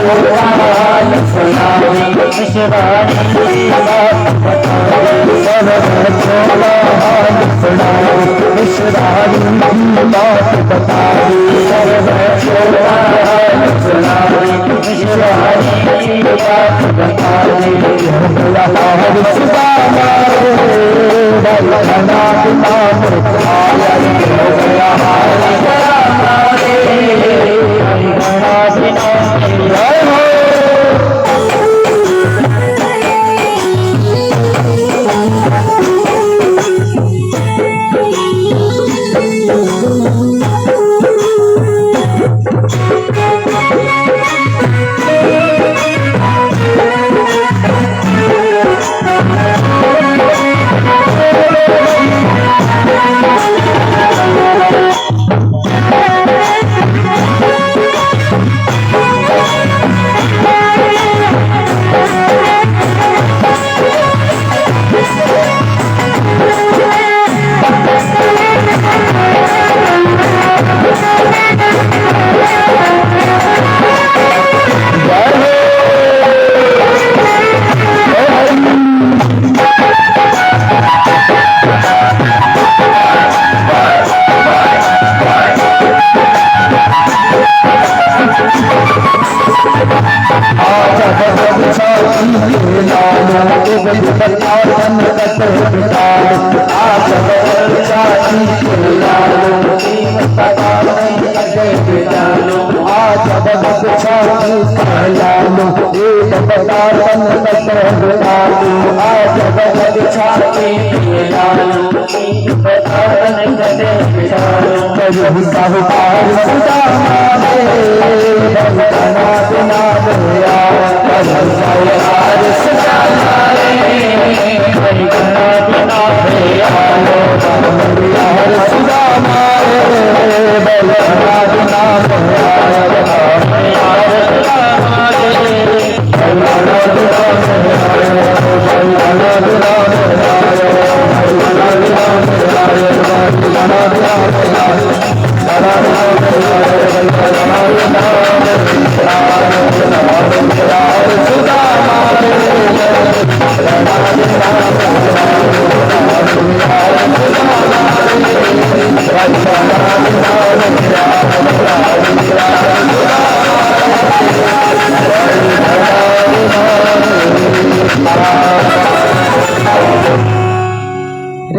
छोटा हाल सुनावे मिश्रानी की बात बता दे सरवर छोटा हाल सुनावे मिश्रानी की बात बता दे सरवर छोटा हाल सुनावे मिश्रानी की बात बता दे हाल सुदामा बलना बिना मुखाया हो गया हाल सुदामा रे बलना बिना जय हो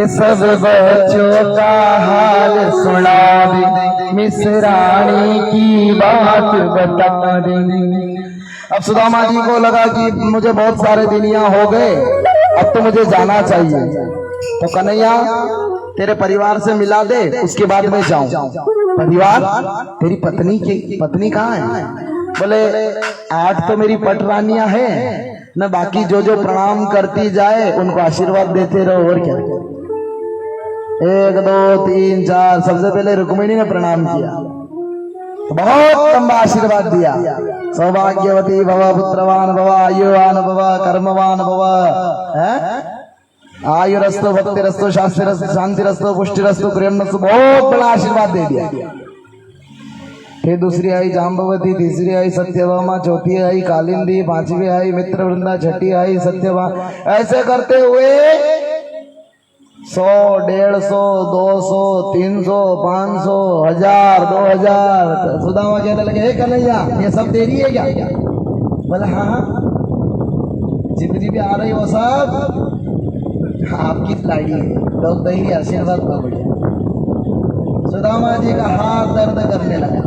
सब बच्चों का हाल सुना दे मिश्रानी की बात बता दे। अब सुदामा जी को लगा कि मुझे बहुत सारे दिन यहाँ हो गए, अब तो मुझे जाना चाहिए। तो कन्हैया तेरे परिवार से मिला दे, उसके बाद मैं जाऊं। परिवार? तेरी पत्नी कहाँ है? बोले 8 तो मेरी पट रानियां है न, बाकी जो जो प्रणाम करती जाए उनको आशीर्वाद देते रहो। और क्या 1 2 3 4 सबसे पहले रुक्मिणी ने प्रणाम किया, तो बहुत लंबा आशीर्वाद दिया। सौभाग्यवती भव, पुत्रवान भव, आयुवान भव, कर्मवान भव, आयुरस्तु, भक्तिरस्तु, शांतिरस्तु, पुष्टिरस्तु, प्रेमरस्तु, बहुत बड़ा आशीर्वाद दे दिया। फिर दूसरी आई जाम्बवती, तीसरी आई सत्यभामा, चौथी आई कालिंदी, 5वीं आई मित्रवृंदा, 6ठी आई सत्यभामा। ऐसे करते हुए 100, 150, 200, 300, 500, 1000, 2000। सुदामा कहने लगे, हे कन्हैया ये सब तेरी है क्या? बोले हाँ, जितनी भी आ रही वो सब आपकी लाड़ी है, तो तेरी आशीर्वाद का बढ़िया। सुदामा जी का हाथ दर्द करने लगा,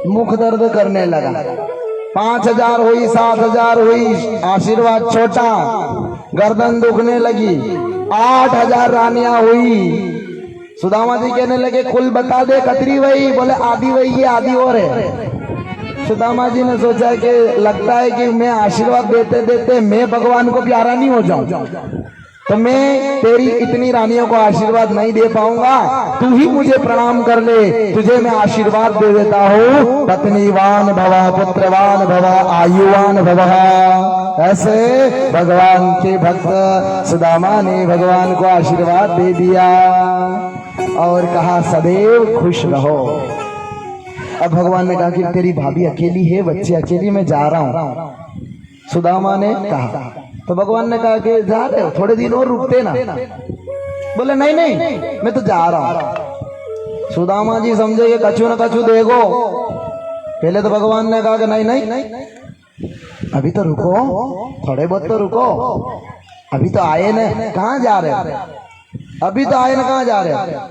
मुख दर्द करने लगा। 5000 हुई, 7000 हुई, आशीर्वाद छोटा, गर्दन दुखने लगी। 8000 रानियां हुई। सुदामा जी कहने लगे, कुल बता दे कतरी वही? बोले आधी वही है, आधी और है। सुदामा जी ने सोचा कि लगता है कि मैं आशीर्वाद देते देते मैं भगवान को प्यारा नहीं हो जाऊं, तो मैं तेरी इतनी रानियों को आशीर्वाद नहीं दे पाऊंगा, तू ही मुझे प्रणाम कर ले, तुझे मैं आशीर्वाद दे देता हूँ। पत्नीवान भवा, पुत्रवान भवा, आयुवान भवा। ऐसे भगवान के भक्त सुदामा ने भगवान को आशीर्वाद दे दिया और कहा सदैव खुश रहो। अब भगवान ने कहा कि तेरी भाभी अकेली है, बच्चे अकेली, मैं जा रहा हूँ। सुदामा ने कहा, तो भगवान ने कहा कि जा रहे हो, थोड़े दिन और रुकते ना। बोले नहीं नहीं, मैं तो जा रहा हूँ। सुदामा जी समझे कि कछु न कछु देखो। पहले तो भगवान ने कहा कि नहीं नहीं, अभी तो रुको, थोड़े बहुत तो रुको, अभी तो आए न, कहाँ जा रहे हो? अभी तो आए न, कहाँ जा रहे हो?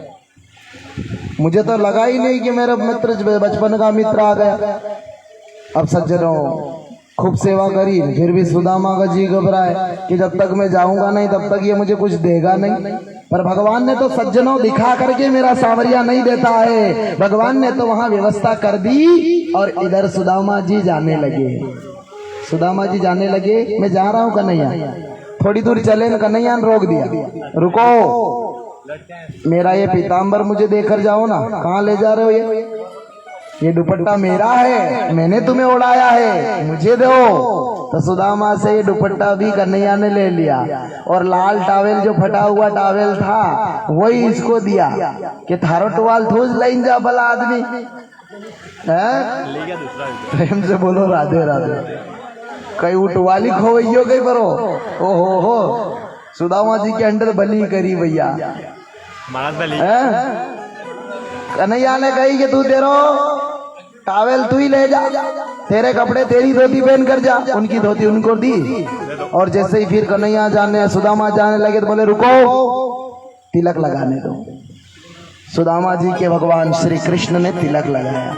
मुझे तो लगा ही नहीं कि मेरा मित्र, बचपन का मित्र आ गया। अब सज्जनों, खूब सेवा करी, फिर भी सुदामा का जी घबराए कि जब तक मैं जाऊंगा नहीं तब तक ये मुझे कुछ देगा नहीं। पर भगवान ने तो सज्जनों दिखा करके मेरा सांवरिया नहीं देता है। भगवान ने तो वहां व्यवस्था कर दी और इधर सुदामा जी जाने लगे। सुदामा जी जाने लगे, मैं जा रहा हूँ कन्हैया, थोड़ी दूर चले न। कन्हैया ने रोक दिया, रुको, मेरा ये पीताम्बर मुझे देकर जाओ ना। कहाँ ले जा रहे हो? ये दुपट्टा मेरा है, मैंने तुम्हें उड़ाया है, मुझे दो। तो सुदामा से ये दुपट्टा भी कन्हैया ने ले लिया और लाल टावेल, जो फटा हुआ टावेल था, वही इसको दिया कि थारो टुवाल थूस लाइन जा भला आदमी है। प्रेम से बोलो राधे राधे। कई उठवाली खोइयो गई बरो। ओ हो, सुदामा जी के अंडर बली करी भैया। कन्हैया ने कही कि तू तेरो टावेल तू ही ले जा, तेरे कपड़े तेरी धोती पहन कर जा। उनकी धोती उनको दी और जैसे ही फिर कन्हैया जाने, सुदामा जाने लगे तो बोले रुको, तिलक लगाने दो। सुदामा जी के भगवान श्री कृष्ण ने तिलक लगाया।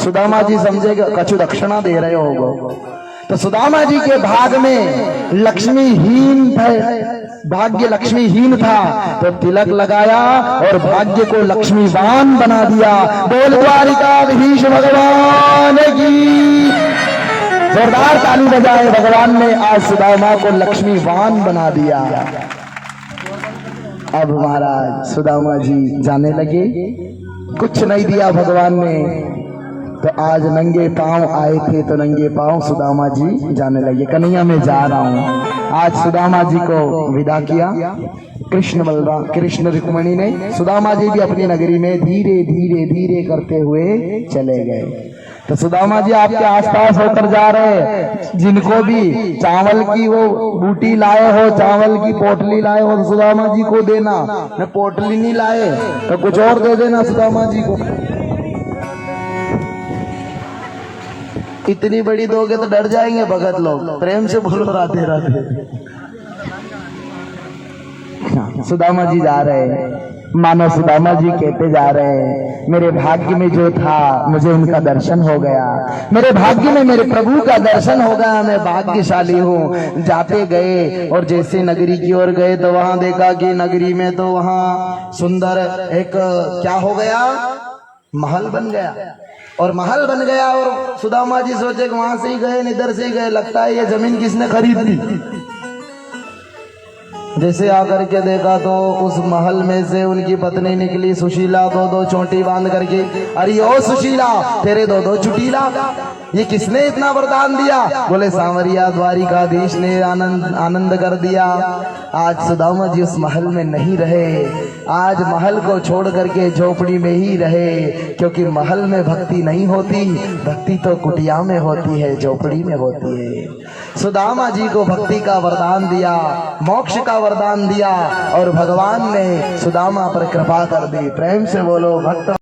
सुदामा जी समझे कछु दक्षिणा दे रहे हो। तो सुदामा जी के भाग में लक्ष्मीहीन थे, भाग्य लक्ष्मीहीन था, तो तिलक लगाया और भाग्य को लक्ष्मीवान बना दिया। बोल द्वारिकाधीश भगवान की। जोरदार ताली बजाए। भगवान ने आज सुदामा को लक्ष्मीवान बना दिया। अब महाराज सुदामा जी जाने लगे, कुछ नहीं दिया भगवान ने। तो आज नंगे पांव आए थे, तो नंगे पांव सुदामा जी जाने लगे। कन्हैया मैं जा रहा हूँ। आज सुदामा जी को विदा किया कृष्ण बलराम, कृष्ण रुक्मिणी ने। सुदामा जी भी अपनी नगरी में धीरे धीरे धीरे करते हुए चले गए। तो सुदामा जी आपके आसपास होकर जा रहे, जिनको भी चावल की वो बूटी लाए हो, चावल की पोटली लाए हो, तो सुदामा जी को देना। न पोटली नहीं लाए तो कुछ और दे देना सुदामा जी को। इतनी बड़ी दोगे तो डर जाएंगे भगत लोग। प्रेम से बोलो राधे राधे। सुदामा जी जा रहे हैं, मानो सुदामा जी कहते जा रहे हैं, मेरे भाग्य में जो था मुझे उनका दर्शन हो गया, मेरे भाग्य में मेरे प्रभु का दर्शन हो गया, मैं भाग्यशाली हूँ। जाते गए और जैसे नगरी की ओर गए तो वहां देखा कि नगरी में तो वहां सुंदर एक क्या हो गया, महल बन गया। और महल बन गया और सुदामा जी सोचे कि वहां से ही गए, इधर से ही गए, लगता है ये जमीन किसने खरीद ली। जैसे आकर के देखा तो उस महल में से उनकी पत्नी निकली सुशीला, दो चोटी बांध करके। अरे ओ सुशीला, तेरे दो चुटीला, ये किसने इतना वरदान दिया? बोले सांवरिया द्वारिकाधीश ने आनंद कर दिया। आज सुदामा जी उस महल में नहीं रहे, आज महल को छोड़ करके झोपड़ी में ही रहे, क्योंकि महल में भक्ति नहीं होती, भक्ति तो कुटिया में होती है, झोपड़ी में होती है। सुदामा जी को भक्ति का वरदान दिया, मोक्ष का वरदान दिया और भगवान ने सुदामा पर कृपा कर दी। प्रेम से बोलो भक्त